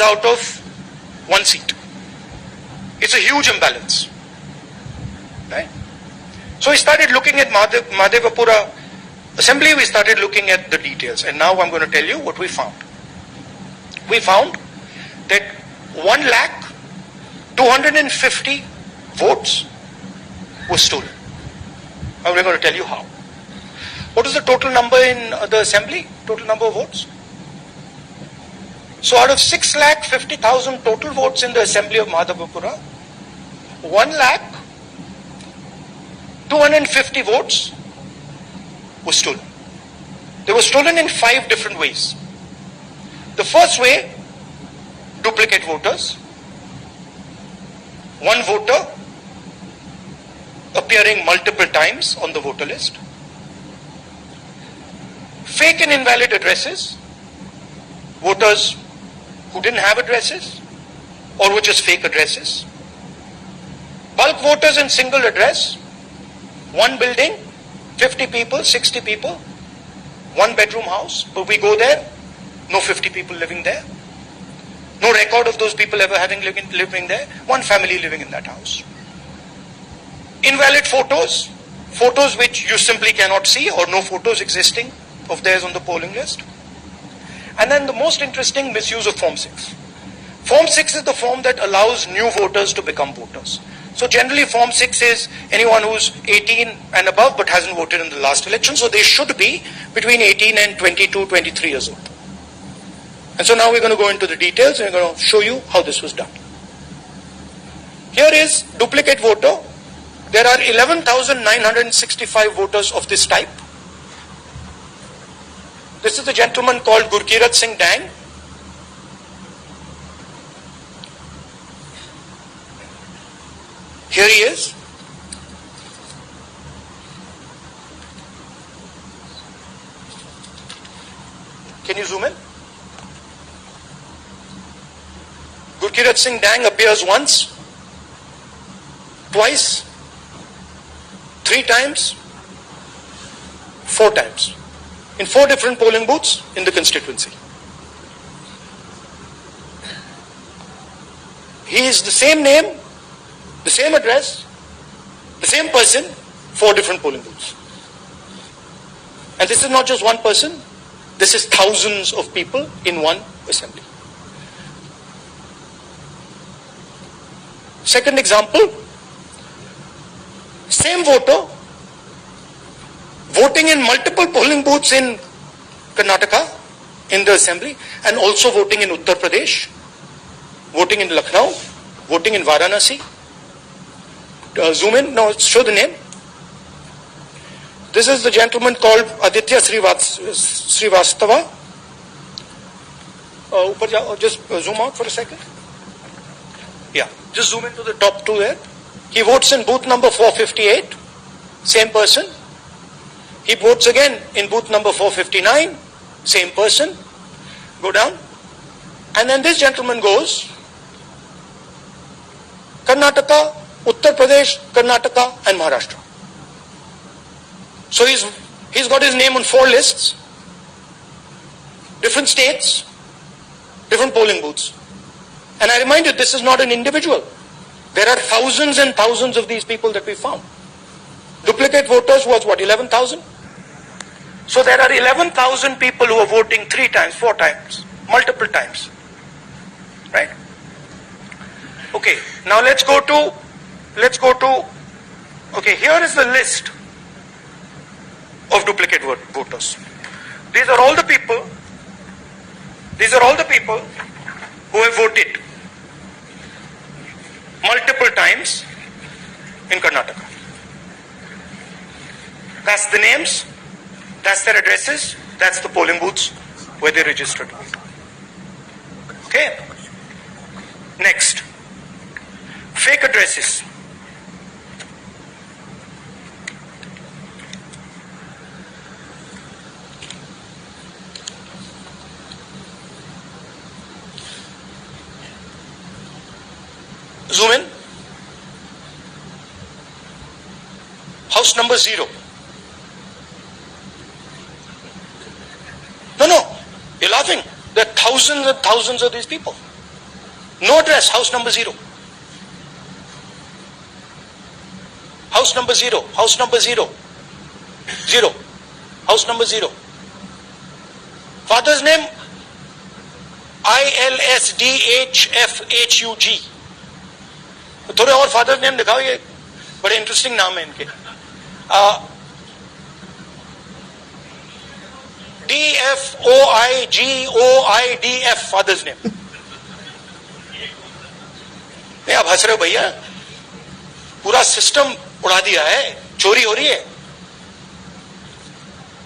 out of one seat. It's a huge imbalance, right? So we started looking at Mahadevapura assembly, we started looking at the details, and now I'm going to tell you what we found. We found that 1,250,000 votes were stolen. And we're going to tell you how. What is the total number in the assembly? Total number of votes? So out of 6,50,000 total votes in the assembly of Mahadevapura, 1,250,000 votes were stolen. They were stolen in 5 different ways. The first way, duplicate voters. One voter appearing multiple times on the voter list. Fake and invalid addresses. Voters who didn't have addresses or were just fake addresses. Bulk voters in single address. One building, 50 people, 60 people. One bedroom house, but we go there, no 50 people living there. No record of those people ever having living there. One family living in that house. Invalid photos. Photos which you simply cannot see, or no photos existing of theirs on the polling list. And then the most interesting, misuse of Form 6. Form 6 is the form that allows new voters to become voters. So generally Form 6 is anyone who's 18 and above but hasn't voted in the last election. So they should be between 18 and 22, 23 years old. And so now we're going to go into the details and we're going to show you how this was done. Here is duplicate voter. There are 11,965 voters of this type. This is the gentleman called Gurkirat Singh Dang. Here he is. Can you zoom in? Gurkirat Singh Dang appears once, twice, 3 times, 4 times. In 4 different polling booths in the constituency. He is the same name, the same address, the same person, 4 different polling booths. And this is not just one person, this is thousands of people in one assembly. Second example, same voter voting in multiple polling booths in Karnataka in the assembly, and also voting in Uttar Pradesh, voting in Lucknow, voting in Varanasi. Zoom in, no, show the name. This is the gentleman called Aditya Srivastava. Just zoom out for a second. Yeah, just zoom into the top 2 there. He votes in booth number 458, same person. He votes again in booth number 459, same person. Go down. And then this gentleman goes, Karnataka, Uttar Pradesh, Karnataka and Maharashtra. So he's got his name on 4 lists, different states, different polling booths. And I remind you, this is not an individual. There are thousands and thousands of these people that we found. Duplicate voters was what, 11,000? So there are 11,000 people who are voting 3 times, 4 times, multiple times. Right? Okay, now let's go to, okay, here is the list of duplicate voters. These are all the people who have voted multiple times in Karnataka. That's the names, that's their addresses, that's the polling booths where they registered. Okay. Next, fake addresses. Zoom in. House number 0. No, you're laughing. There are thousands and thousands of these people. No address, house number 0. House number 0, house number 0, 0, house number 0. Father's name, ILSDHFHUG. थोड़े और father name दिखाओ, ये बड़े interesting नाम है इनके. DFOIGOIDF father's name. नहीं आप हंस रहे हो भैया, पूरा सिस्टम उड़ा दिया है, चोरी हो रही है.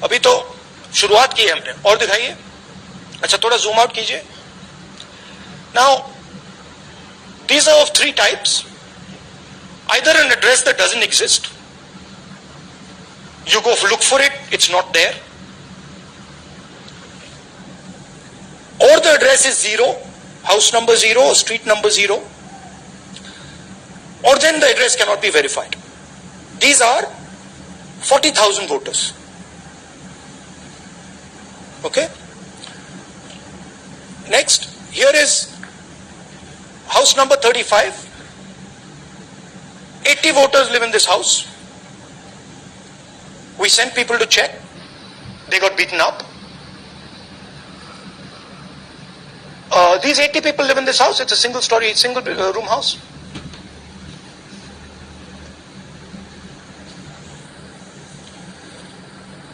अभी तो शुरुआत की है हमने. और दिखाइए. अच्छा थोड़ा जूम आउट कीजिए. Now these are of 3 types. Either an address that doesn't exist, you go look for it, it's not there, or the address is 0, house number 0, street number 0, or then the address cannot be verified. These are 40,000 voters. Okay. Next, here is house number 35. 80 voters live in this house. We sent people to check. They got beaten up. These 80 people live in this house. It's a single story, single room house.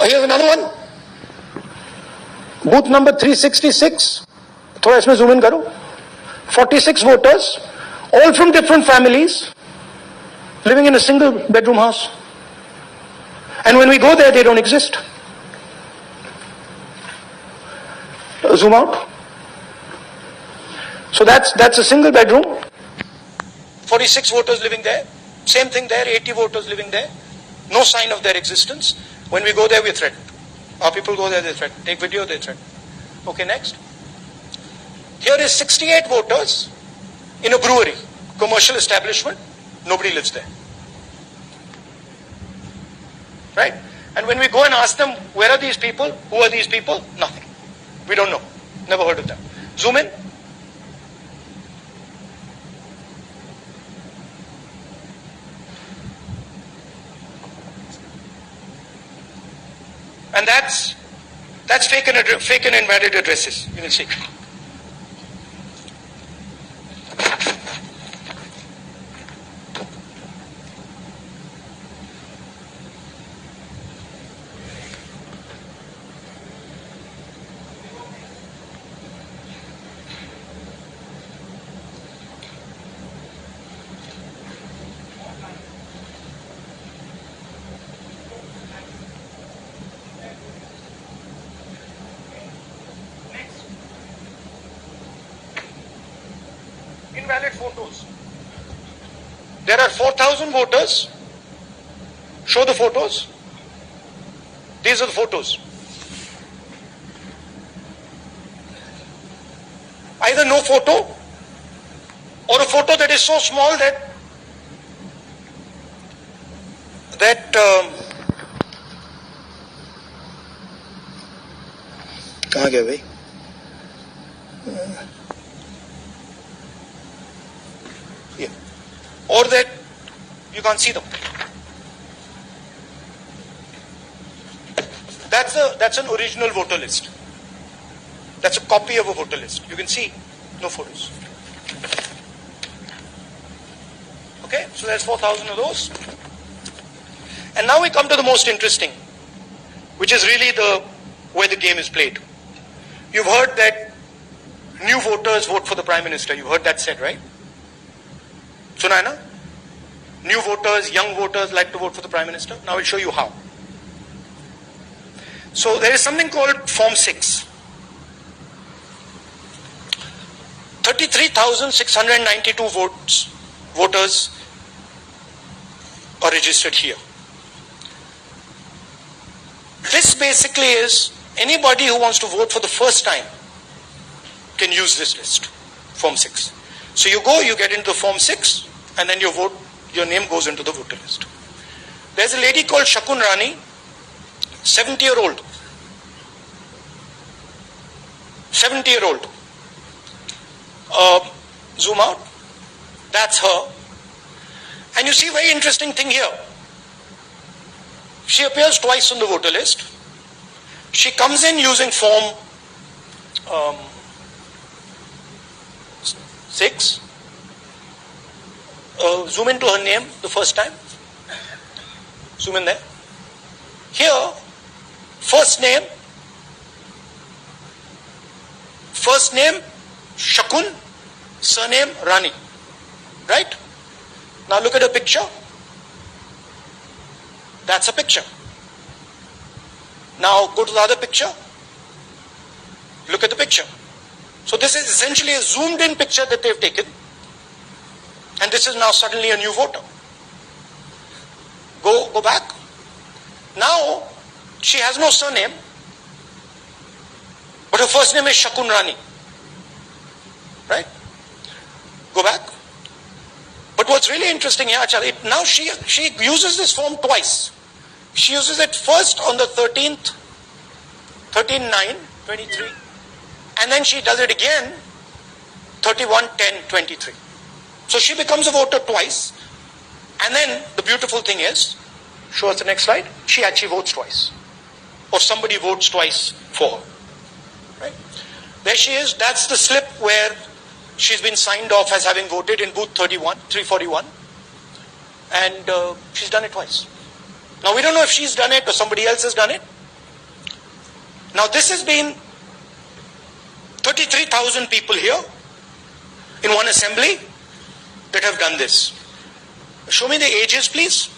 Here's another one. Booth number 366. थोड़ा इसमें zoom in करो. 46 voters, all from different families, living in a single bedroom house. And when we go there, they don't exist. Zoom out. So that's a single bedroom. 46 voters living there. Same thing there, 80 voters living there. No sign of their existence. When we go there, we're threatened. Our people go there, they're threatened. Take video, they're threatened. Okay, next. Here is 68 voters in a brewery, commercial establishment. Nobody lives there. Right? And when we go and ask them, where are these people? Who are these people? Nothing. We don't know. Never heard of them. Zoom in. And that's fake and invalid addresses. You can see. Invalid photos. There are 4,000 voters. Show the photos. These are the photos. Either no photo or a photo that is so small that कहाँ गया भाई? Or that you can't see them. That's an original voter list. That's a copy of a voter list. You can see no photos. Okay, so there's 4,000 of those. And now we come to the most interesting, which is really where the game is played. You've heard that new voters vote for the Prime Minister. You've heard that said, right? Suna hai na? New voters, young voters like to vote for the Prime Minister. Now I'll show you how. So there is something called Form 6. 33,692 voters are registered here. This basically is anybody who wants to vote for the first time can use this list, Form 6. So you go, you get into Form 6, and then your name goes into the voter list. There's a lady called Shakun Rani, 70-year-old. 70-year-old. Zoom out. That's her. And you see a very interesting thing here. She appears twice on the voter list. She comes in using form 6. Zoom into her name the first time. Zoom in there. Here, first name Shakun, surname Rani. Right? Now look at the picture. That's a picture. Now go to the other picture. Look at the picture. So this is essentially a zoomed in picture that they've taken. And this is now suddenly a new voter. Go back. Now she has no surname, but her first name is Shakun Rani. Right? Go back. But what's really interesting here, now she uses this form twice. She uses it first on the 13th, 13/9/23, and then she does it again 31/10/23. So she becomes a voter twice, and then the beautiful thing is, show us the next slide, she actually votes twice. Or somebody votes twice for her. Right? There she is, that's the slip where she's been signed off as having voted in booth 341, and she's done it twice. Now we don't know if she's done it or somebody else has done it. Now this has been 33,000 people here in one assembly that have done this. Show me the ages, please.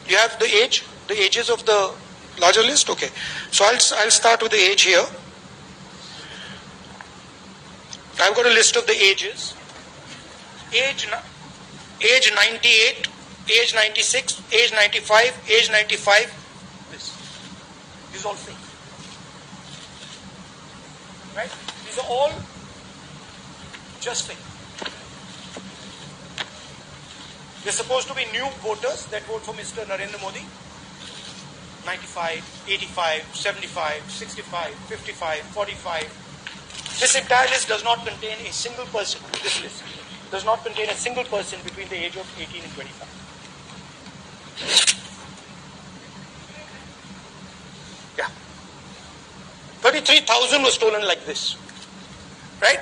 You have the ages of the larger list? Okay. So I'll start with the age here. I've got a list of the ages. Age 98, age 96, age 95, age 95. This is all fake. Right? These are all just fake. They're supposed to be new voters that vote for Mr. Narendra Modi. 95, 85, 75, 65, 55, 45. This entire list does not contain a single person. This list does not contain a single person between the age of 18 and 25. Yeah. 33,000 was stolen like this. Right?